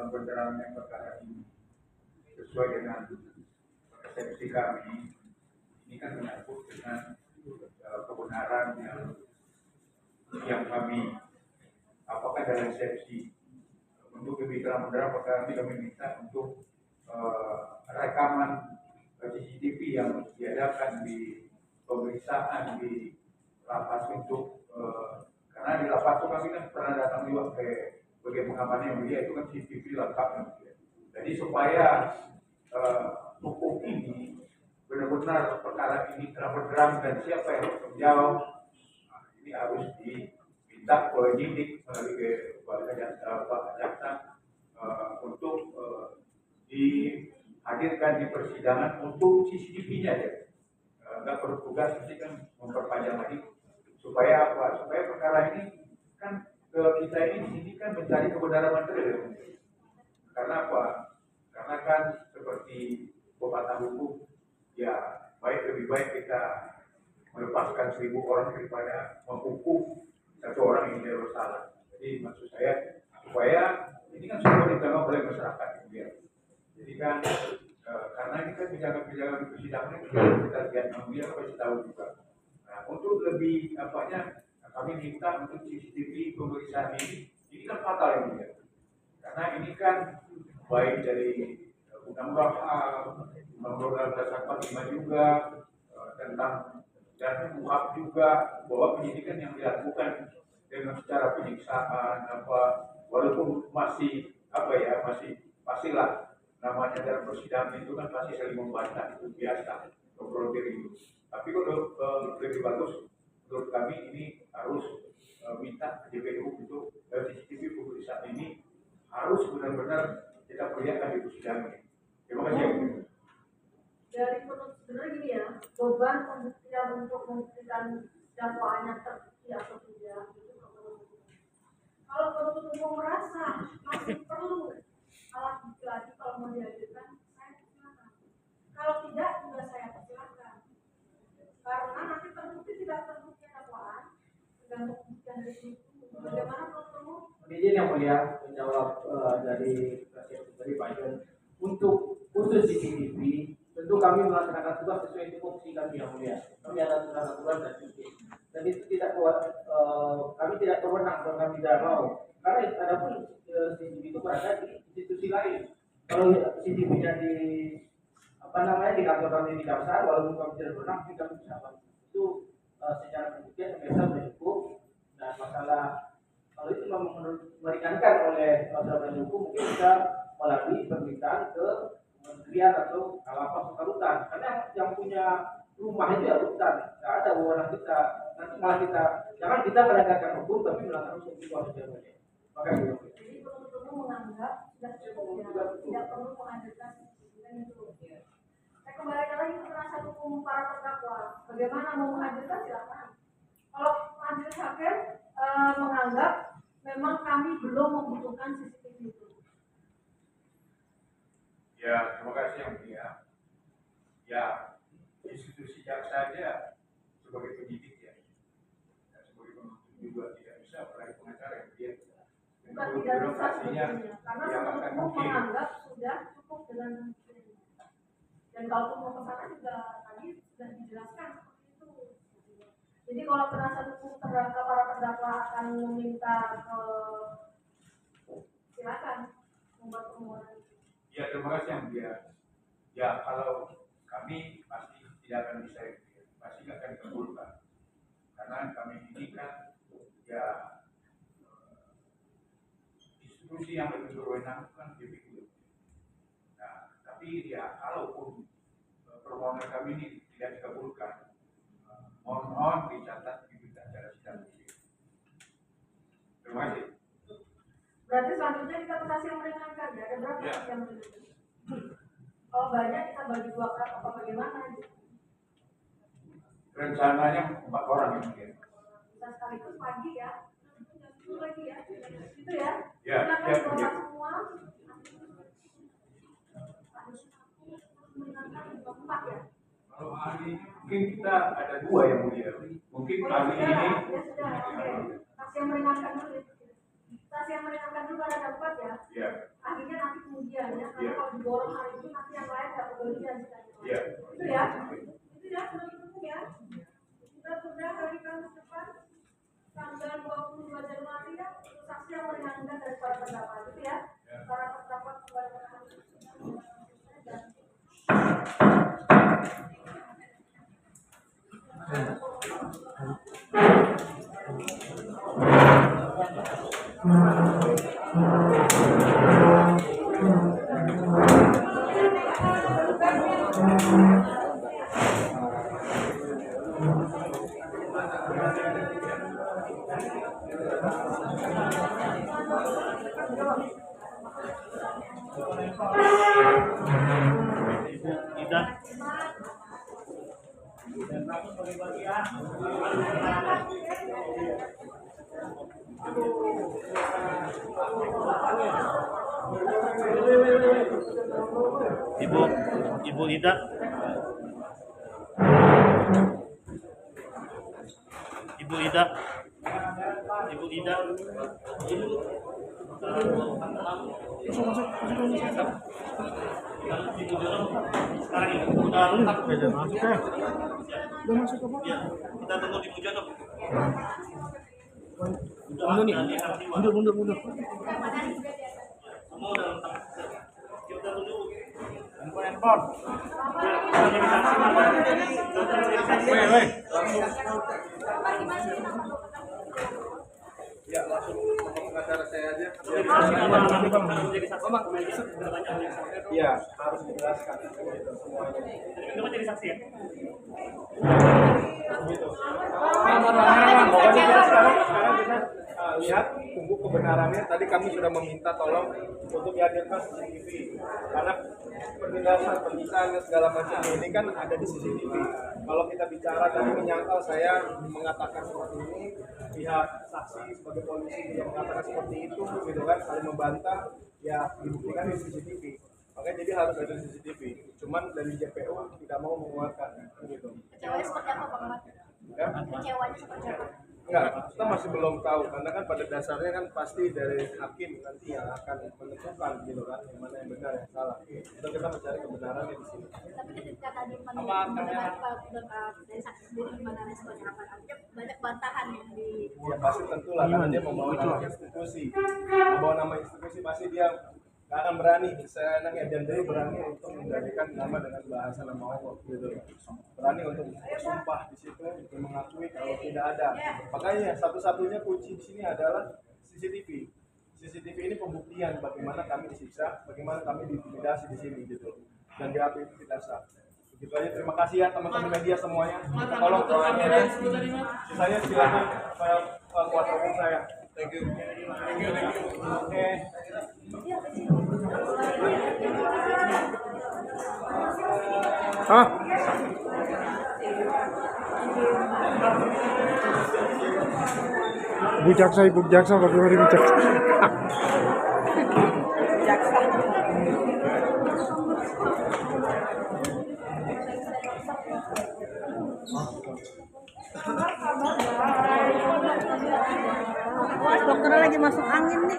terang-benerangnya perkara ini sesuai dengan persepsi kami. Ini kan menyangkut dengan kebenaran yang kami apakah dalam eksepsi untuk lebih terang-benerang perkara ini kami minta untuk rekaman CCTV yang diadakan di pemeriksaan di lapas untuk karena di lapas itu kami kan pernah datang juga ke bagian pengamannya mulia itu kan CCTV lengkap ya. Jadi supaya hukum ini benar-benar perkara ini terang-benerang dan siapa yang bertanggung jawab, ini harus diminta penyidik melalui jaksa untuk dihadirkan di persidangan untuk CCTV-nya ya. Nggak perlu tugas ini kan memperpanjang lagi supaya apa? Supaya perkara ini kan kita ini di sini kan mencari kebenaran material. Karena apa? Karena kan seperti pepatah hukum ya lebih baik kita melepaskan 1.000 orang daripada menghukum satu orang yang tidak bersalah. Jadi maksud saya supaya ini kan semua ditanggung oleh masyarakat ya. Jadi kan karena ini kan bicara-bicara di persidangan kita lihat dia pasti tahu juga. Nah, untuk lebih kami minta untuk CCTV pemeriksaan ini kan fatal ini ya. Karena ini kan baik dari undang-undang dasar 45 juga tentang dan UHAP juga bahwa penyidikan yang dilakukan dengan secara penyiksaan walaupun masih pastilah namanya dalam persidangan itu kan pasti saling membantah itu biasa ngobrol diri itu. Tapi kalau lebih bagus menurut kami ini harus minta ke JPU untuk CCTV pemeriksaan ini harus benar-benar kita perlihatkan di persidangan ini. Terima kasih. Dari penuntut sebenarnya gini ya, beban pembuktian untuk membuktikan dakwaannya terbukti atau tidak itu kalau penuntut umum merasa masih perlu alat bukti lagi kalau mau dihadirkan, saya persilakan. Kalau tidak juga saya persilakan. Karena nanti terbukti tidak terbukti dakwaan tergantung pembuktian dari itu. Bagaimana penuntut umum? Izin yang mulia menjawab dari Pak Yun untuk khusus CCTV. Tentu kami melaksanakan tugas sesuai tupoksi kami yang mulia. Kami ada aturan dan cuti. Dan itu tidak kami tidak berwenang kalau kami tidak mau. Karena ada pun CCTV itu berada di institusi lain. Kalau CCTV-nya di di kantor kami di Kamsar, walaupun kami tidak berwenang, kami bisa itu secara pembuktian biasa cukup. Dan masalah kalau itu meringankan oleh masyarakat hukum mungkin bisa melalui permintaan ke kementerian atau kalapas atau rutan, karena yang punya rumah itu ya rutan, nggak ada wewenang kita. Nanti malah jangan kita menegakkan hukum tapi melanggar hukum itu harus dijaga. Makanya jadi penuntut umum menganggap sudah cukup ya, tidak perlu menghadirkan itu. Saya kembalikan lagi ke penasihat hukum para terdakwa, bagaimana mau menghadirkan silakan. Kalau majelis hakim menganggap memang kami belum membutuhkan CCTV itu. Ya, terima kasih yang mulia. Ya, institusi jaksa saja sebagai penyidik ya, dan sebagai penuntut juga tidak bisa meraih pengacara yang dia. Bukan tidak bisa sebetulnya, karena penuntut umum menganggap sudah cukup dengan ini. Dan kalau mau ke sana juga tadi sudah dijelaskan seperti itu. Jadi kalau penasihat hukum para terdakwa akan meminta silakan membuat permohonan. Ya, terima kasih yang mulia. Ya, kalau kami pasti tidak akan bisa, pasti akan dikabulkan. Karena kami ini kan ya institusi yang lebih berwenang kan JPU. Nah, tapi ya kalaupun permohonan kami ini tidak dikabulkan, mohon dicatat di berita acara sidang ini. Terima kasih. Berarti selanjutnya kita kasih yang meringankan ya, ada berapa yang meringankan? Kalau banyak kita bagi 2 kali atau bagaimana? Rencananya 4 orang yang mungkin. Bisa sekaligus pagi ya, itu lagi ya, gitu ya. Ya, silakan bapak semua. Meringankan 4 ya. Kalau hari ini mungkin kita ada 2 yang mulia. Mungkin hari ini. Ya sudah, oke. Kasih yang meringankan dulu. Kasih yang meringankan dulu ada 4 ya. Ya. Akhirnya para terdakwa kembali berhasil dan Ibu Ida. Ibu Ida. Ibu Ida. Sekarang ini udah lengkap. Udah masuk ya? Udah masuk apa? Ya, kita tunggu di Mujono. Mundur nih. Mundur. Semua udah lengkap. Kita tunggu. Handphone. Woi. Ya, langsung pengacara saya aja. Iya, harus dijelaskan gitu semuanya. Itu jadi saksi ya? Gitu. Pokoknya kita sekarang kita lihat tunggu kebenarannya. Tadi kami sudah meminta tolong untuk dihadirkan CCTV karena penjelasan penyitaan dan segala macam ini kan ada di CCTV. Kalau kita bicara tadi menyangkal saya mengatakan seperti ini, pihak saksi sebagai polisi yang mengatakan seperti itu gitu kan, saling membantah, ya dibuktikan di CCTV. Makanya jadi harus ada CCTV. Cuman dari JPU tidak mau mengeluarkan gitu. kecewanya seperti apa Bang Ahmad? Ya? Kecewanya seperti apa? Enggak, kita masih belum tahu karena kan pada dasarnya kan pasti dari hakim nanti yang akan menentukan gitu kan yang mana yang benar yang salah. Itu kita mencari kebenarannya di sini. Tapi ketika tadi mendengar dari saksi sendiri gimana responnya apa? Artinya banyak bantahan yang di Ya pasti tentulah karena dia membawa nama institusi, membawa nama institusi pasti dia nggak akan berani seenaknya dan dia berani untuk menjadikan nama dengan bahasa nama Allah gitu, berani untuk bersumpah di situ untuk mengakui kalau tidak ada. Makanya satu-satunya kunci di sini adalah CCTV. CCTV ini pembuktian bagaimana kami disiksa, bagaimana kami diintimidasi di sini gitu, dan BAP itu tidak sah. Begitu aja. Terima kasih ya teman-teman media semuanya. Tolong doakan saya, silakan kuasa hukum saya. Thank you. Oke. Ibu jaksa bagaimana Ibu jaksa? dokternya lagi masuk angin nih.